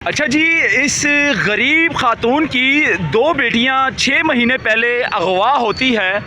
अच्छा जी, इस गरीब खातून की दो बेटियां 6 महीने पहले अगवा होती है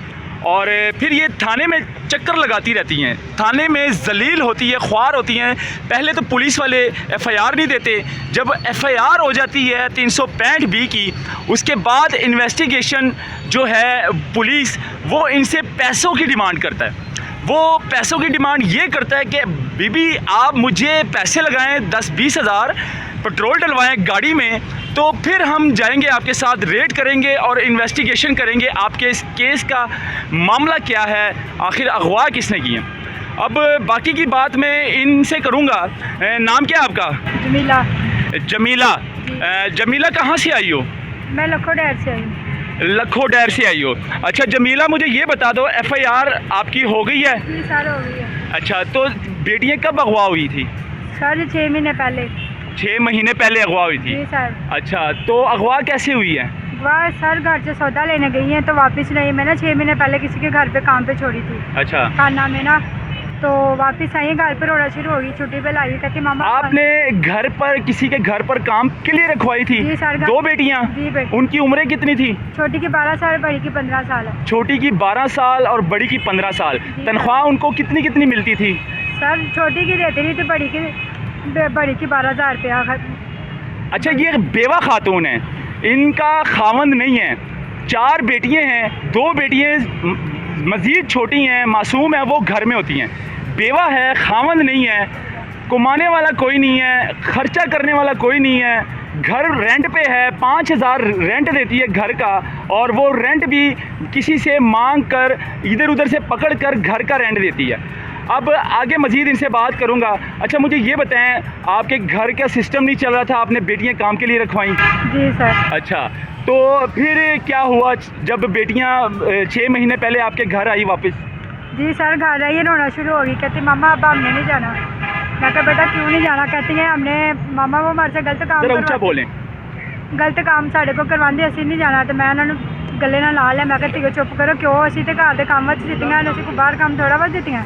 और फिर ये थाने में चक्कर लगाती रहती हैं, थाने में जलील होती है, ख्वार होती हैं। पहले तो पुलिस वाले एफआईआर नहीं देते, जब एफआईआर हो जाती है 365 की, उसके बाद इन्वेस्टिगेशन जो है पुलिस वो इनसे पैसों की डिमांड करता है। वो पैसों की डिमांड ये करता है कि बीबी आप मुझे पैसे लगाएं 10-20 हज़ार, पेट्रोल डलवाएं गाड़ी में, तो फिर हम जाएंगे आपके साथ, रेड करेंगे और इन्वेस्टिगेशन करेंगे आपके इस केस का मामला क्या है, आखिर अगवा किसने की है। अब बाकी की बात मैं इनसे करूँगा। नाम क्या है आपका? जमीला। जमीला। जमीला कहाँ से आई हो? मैं लखो डैर से आई हूँ। लखो डैर से आई हो। अच्छा जमीला, मुझे ये बता दो, एफआईआर आपकी हो गई है? 3 साल हो गई है। अच्छा, तो बेटियाँ कब अगवा हुई थी? सर 6 महीने पहले। 6 महीने पहले अगवा हुई थी? जी सर। अच्छा, तो अगवा कैसे हुई है? वह सर घर से सौदा लेने गई हैं तो वापस नहीं, मैं ना 6 महीने पहले किसी के घर पे काम पे छोड़ी थी। अच्छा, खाना में ना, तो वापस आई, घर पर रोना शुरू हो गई, छुट्टी पे लाई, कहती मामा आपने घर पर किसी के घर पर काम के लिए रखवाई थी? जी सर। दो बेटियां? जी बेटी। उनकी उम्रें कितनी थी? छोटी की 12 साल, बड़ी की 15 साल है। छोटी की 12 साल और बड़ी की 15 साल। तनख्वाह उनको कितनी कितनी मिलती थी? सर छोटी की देती नहीं थी, बड़ी की 12,000 रुपया। अच्छा, ये बेवा खातून है, इनका खावंद नहीं है, 4 बेटियां हैं, 2 बेटियां मज़ीद छोटी हैं, मासूम है, वो घर में होती हैं। बेवा है, खावंद नहीं है, कमाने वाला कोई नहीं है, खर्चा करने वाला कोई नहीं है, घर रेंट पे है, 5,000 रेंट देती है घर का, और वो रेंट भी किसी से मांग कर, इधर उधर से पकड़ कर घर का रेंट देती है। अब आगे मज़ीद इनसे बात करूंगा। अच्छा मुझे ये बताएं, आपके घर का सिस्टम नहीं चल रहा था, आपने बेटियां काम के लिए रखवाई? जी सर। अच्छा, तो फिर क्या हुआ जब बेटियां 6 महीने पहले आपके घर आई वापस? जी सर, घर आई, रोना शुरू हो गई, कहती मामा अब हमने नहीं जाना। मैं कहा बेटा क्यों नहीं जाना? कहती है हमने मामा वो हमारे से गलत काम, जरा ऊंचा बोलें। गलत काम साढ़े को करवाते, असी नहीं जाना। तो मैं उन्होंने गले नाल ला लिया, मैं कहा ठीक है चुप करो, क्यों असी तो घर के काम में दित्तियां, असी को बाहर काम थोड़ा बहुत दित्तियां।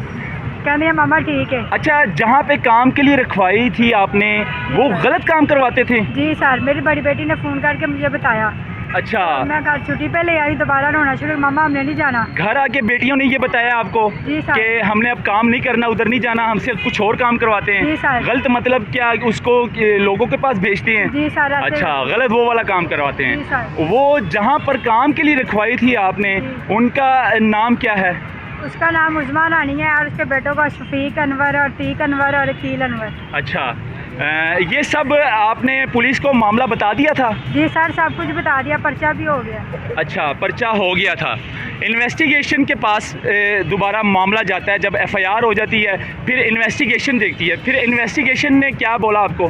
कहती है मामा ठीक है। अच्छा, जहाँ पे काम के लिए रखवाई थी आपने, वो गलत काम करवाते थे? जी सर, मेरी बड़ी बेटी ने फ़ोन करके मुझे बताया। अच्छा, मैं घर छुट्टी पे ले आई, दोबारा रोना शुरू, मामा हमने नहीं जाना। घर आके बेटियों ने ये बताया आपको जी सर। कि हमने अब काम नहीं करना, उधर नहीं जाना, हमसे कुछ और काम करवाते हैं? जी सर। गलत मतलब क्या, उसको लोगों के पास भेजते हैं? जी सर। अच्छा, गलत वो वाला काम करवाते जी हैं। सर। वो जहाँ पर काम के लिए रखवाई थी आपने, उनका नाम क्या है? उसका नाम उस्मान रानी है, और उसके बेटों का शफीक अनवर और तीक अनवर और अकील अनवर। अच्छा, ये सब आपने पुलिस को मामला बता दिया था? जी सर, सब कुछ बता दिया, पर्चा भी हो गया। अच्छा, पर्चा हो गया था। इन्वेस्टिगेशन के पास दोबारा मामला जाता है, जब एफआईआर हो जाती है, फिर इन्वेस्टिगेशन देखती है, फिर इन्वेस्टिगेशन ने क्या बोला आपको?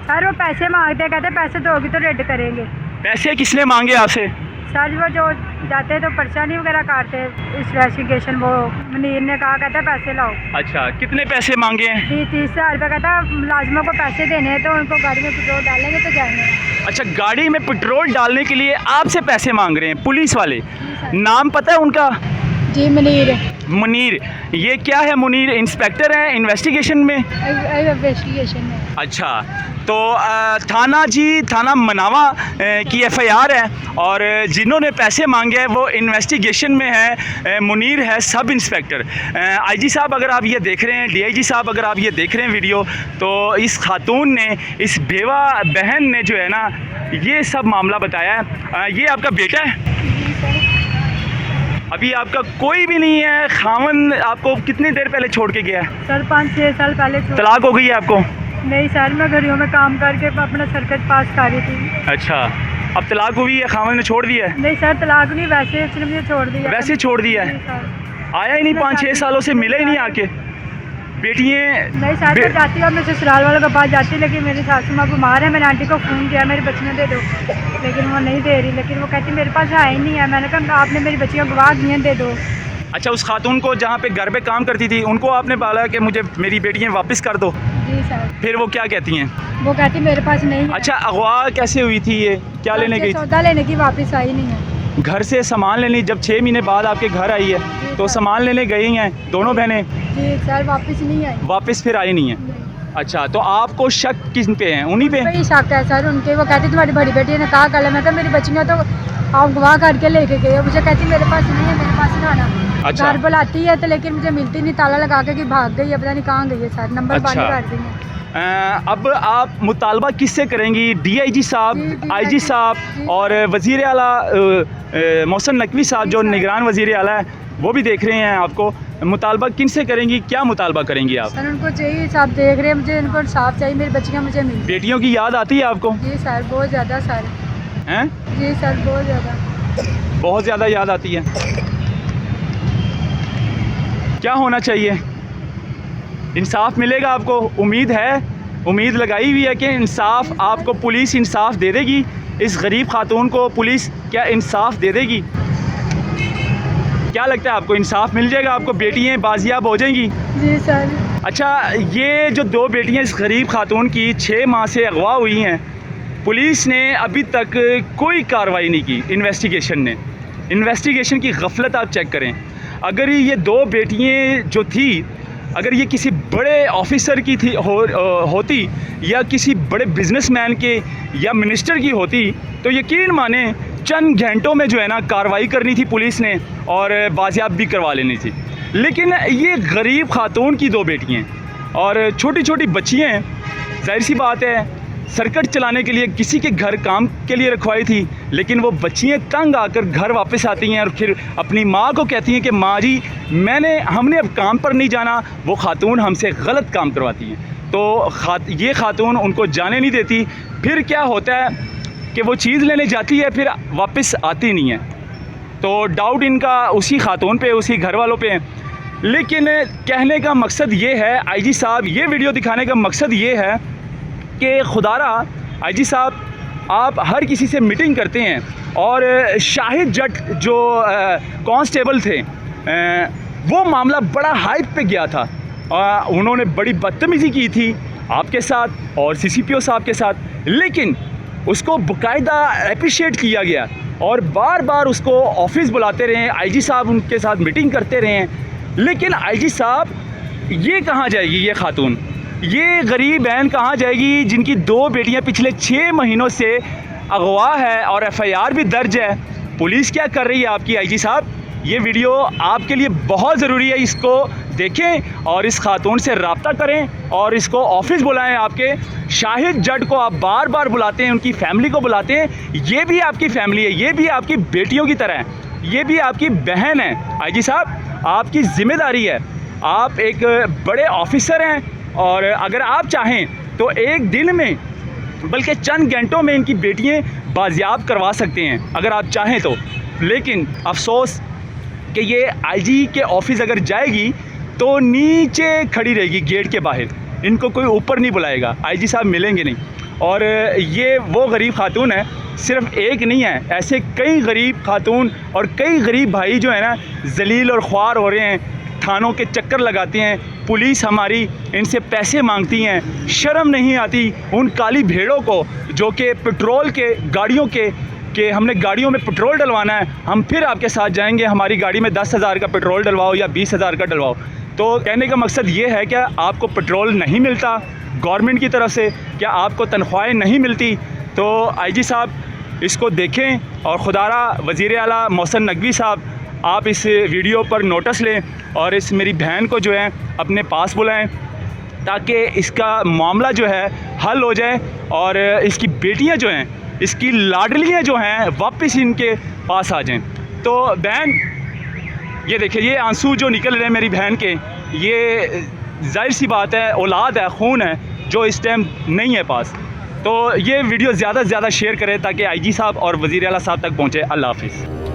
सर वो पैसे मांगते, कहते पैसे दोगी तो रेड करेंगे। पैसे किसने मांगे आपसे? सर वो जो जाते तो पर्चा नहीं वगैरह काटते, इन्वेस्टिगेशन वो मुनीर ने कहा, कहता पैसे लाओ। अच्छा, कितने पैसे मांगे हैं? 30,000 रुपये, कहता मुलाजिमों को पैसे देने हैं तो उनको गाड़ी में पेट्रोल डालेंगे तो जाएंगे। अच्छा, गाड़ी में पेट्रोल डालने के लिए आपसे पैसे मांग रहे हैं पुलिस वाले? नाम पता है उनका? जी मुनीर। मुनीर, ये क्या है? मुनीर इंस्पेक्टर है इन्वेस्टिगेशन में? इन्वेस्टिगेशन में। अच्छा, तो थाना मनावा की एफआईआर है, और जिन्होंने पैसे मांगे हैं वो इन्वेस्टिगेशन में है। मुनीर है सब इंस्पेक्टर। आईजी साहब अगर आप ये देख रहे हैं, डीआईजी साहब अगर आप ये देख रहे हैं वीडियो, तो इस खातून ने, इस बेवा बहन ने जो है ना, ये सब मामला बताया है। ये आपका बेटा है? अभी आपका कोई भी नहीं है? खावन आपको कितनी देर पहले छोड़ के गया है? सर 5-6 साल पहले। तलाक हो गई है आपको? नहीं सर, मैं घड़ियों में काम करके अपना सर्किट पास कर रही थी। अच्छा, अब तलाक हुई है, खावन ने छोड़ दिया है? नहीं सर, तलाक नहीं, वैसे उसने मुझे छोड़ दिया। वैसे छोड़ दिया है? आया ही नहीं, 5-6 सालों से मिला ही नहीं आके? बेटियाँ नहीं सर, मैं जाती हूँ, मैं ससुराल वालों के पास जाती, लेकिन मेरी सासू माँ बीमार है, मैंने आंटी को फ़ोन किया मेरी बच्चियाँ दे दो, लेकिन वो नहीं दे रही, लेकिन वो कहती मेरे पास है ही नहीं है। मैंने कहा आपने मेरी बच्चियाँ गवाह दी हैं, दे दो। अच्छा, उस खातून को जहाँ पे घर पे काम करती थी, उनको आपने बोला कि मुझे मेरी बेटियाँ वापस कर दो? जी सर। फिर वो क्या कहती हैं? वो कहती मेरे पास नहीं है। अच्छा, अगवा कैसे हुई थी? ये क्या लेने गई? सौदा लेने की, वापस आई नहीं है। घर से सामान लेने, जब 6 महीने बाद आपके घर आई है, तो सामान लेने गई हैं दोनों बहनें? जी सर, वापस नहीं आई। वापस फिर आई नहीं है? नहीं। अच्छा, तो आपको शक किन पे है? उन्हीं पे? वही शक है सर उनके। वो कहती तुम्हारी बड़ी बेटी ने कहा कल। मैं कहा मेरी बच्चियाँ तो आप गवाह करके लेके गए। मुझे कहती मेरे पास नहीं है, मेरे पास ना आना। अच्छा। घर बुलाती है तो लेकिन मुझे मिलती नहीं, ताला लगा के कि भाग गई है, पता नहीं कहाँ गई है सर, नंबर बंद अच्छा। कर दी है। अब आप मुतालबा किससे करेंगी? डीआईजी साहब, जी, आईजी साहब जी। और वज़ीर आला मोहसिन नकवी साहब जो निगरान वज़ीर आला है वो भी देख रहे हैं आपको। मुतालबा किन से करेंगी? क्या मुतालबा करेंगी आप? सर उनको चाहिए, सब देख रहे हैं, मुझे उनको इंसाफ चाहिए, मेरी बच्चियाँ मुझे मिली। बेटियों की याद आती है आपको? जी सर बहुत ज़्यादा सर। हैं? जी सर बहुत ज़्यादा। बहुत ज़्यादा याद आती है। क्या होना चाहिए? इंसाफ मिलेगा आपको? उम्मीद है, उम्मीद लगाई हुई है कि इंसाफ आपको, पुलिस इंसाफ दे देगी? इस गरीब खातून को पुलिस क्या इंसाफ दे देगी? क्या लगता है आपको इंसाफ मिल जाएगा? आपको बेटियाँ बाजियाब हो जाएंगी? जी सर। अच्छा, ये जो 2 बेटियाँ इस गरीब खातून की 6 माह से अगवा हुई हैं, पुलिस ने अभी तक कोई कार्रवाई नहीं की। इन्वेस्टिगेशन की गफलत आप चेक करें। अगर ये 2 बेटियाँ जो थी, अगर ये किसी बड़े ऑफिसर की थी होती या किसी बड़े बिजनेसमैन के या मिनिस्टर की होती तो यकीन माने चंद घंटों में जो है ना कार्रवाई करनी थी पुलिस ने और बाजियाब भी करवा लेनी थी। लेकिन ये गरीब खातून की 2 बेटियाँ और छोटी छोटी बच्चियाँ हैं, जाहिर सी बात है सर्कट चलाने के लिए किसी के घर काम के लिए रखवाई थी, लेकिन वो बच्चियाँ तंग आकर घर वापस आती हैं और फिर अपनी माँ को कहती हैं कि माँ जी हमने अब काम पर नहीं जाना। वो खातून हमसे गलत काम करवाती हैं, तो ये खातून उनको जाने नहीं देती। फिर क्या होता है कि वो चीज़ लेने जाती है, फिर वापस आती नहीं है। तो डाउट इनका उसी खातून पे, उसी घर वालों पे है। लेकिन कहने का मकसद ये है, आईजी साहब, ये वीडियो दिखाने का मकसद ये है कि खुदारा आईजी साहब आप हर किसी से मीटिंग करते हैं और शाहिद जट जो कांस्टेबल थे वो मामला बड़ा हाइप पे गया था। उन्होंने बड़ी बदतमीज़ी की थी आपके साथ और सीसीपीओ साहब के साथ, लेकिन उसको बाकायदा अप्रिशिएट किया गया और बार बार उसको ऑफिस बुलाते रहे, आईजी साहब उनके साथ मीटिंग करते रहे। लेकिन आईजी साहब ये कहाँ जाएगी ये खातून, ये गरीब बहन कहाँ जाएगी जिनकी 2 बेटियां पिछले 6 महीनों से अगवा है और एफआईआर भी दर्ज है? पुलिस क्या कर रही है आपकी आईजी साहब? ये वीडियो आपके लिए बहुत ज़रूरी है, इसको देखें और इस खातून से रब्ता करें और इसको ऑफिस बुलाएं। आपके शाहिद जट को आप बार बार बुलाते हैं, उनकी फैमिली को बुलाते हैं। ये भी आपकी फैमिली है, ये भी आपकी बेटियों की तरह है, ये भी आपकी बहन है। आईजी साहब आपकी ज़िम्मेदारी है, आप एक बड़े ऑफिसर हैं और अगर आप चाहें तो एक दिन में बल्कि चंद घंटों में इनकी बेटियां बाजियाब करवा सकते हैं अगर आप चाहें तो। लेकिन अफसोस कि ये आईजी के ऑफिस अगर जाएगी तो नीचे खड़ी रहेगी गेट के बाहर, इनको कोई ऊपर नहीं बुलाएगा, आईजी साहब मिलेंगे नहीं। और ये वो गरीब खातून है, सिर्फ एक नहीं है, ऐसे कई गरीब खातून और कई गरीब भाई जो है ना जलील और ख्वार हो रहे हैं, थानों के चक्कर लगाते हैं, पुलिस हमारी इनसे पैसे मांगती हैं। शर्म नहीं आती उन काली भेड़ों को जो कि पेट्रोल के गाड़ियों के हमने गाड़ियों में पेट्रोल डलवाना है, हम फिर आपके साथ जाएंगे, हमारी गाड़ी में 10,000 का पेट्रोल डलवाओ या 20,000 का डलवाओ। तो कहने का मकसद ये है कि आपको पेट्रोल नहीं मिलता गवर्नमेंट की तरफ से, क्या आपको तनख्वाहें नहीं मिलती? तो आईजी साहब इसको देखें और खुदारा वज़ीर आला मोहसिन नकवी साहब आप इस वीडियो पर नोटिस लें और इस मेरी बहन को जो है अपने पास बुलाएं ताकि इसका मामला जो है हल हो जाए और इसकी बेटियां जो हैं, इसकी लाडलियां जो हैं वापस इनके पास आ जाएं। तो बहन ये देखिए, ये आंसू जो निकल रहे हैं मेरी बहन के, ये जाहिर सी बात है औलाद है, खून है जो इस टाइम नहीं है पास। तो ये वीडियो ज़्यादा से ज़्यादा शेयर करें ताकि आईजी साहब और वज़ीर आला साहब तक पहुँचे। अल्लाह हाफ़िज़।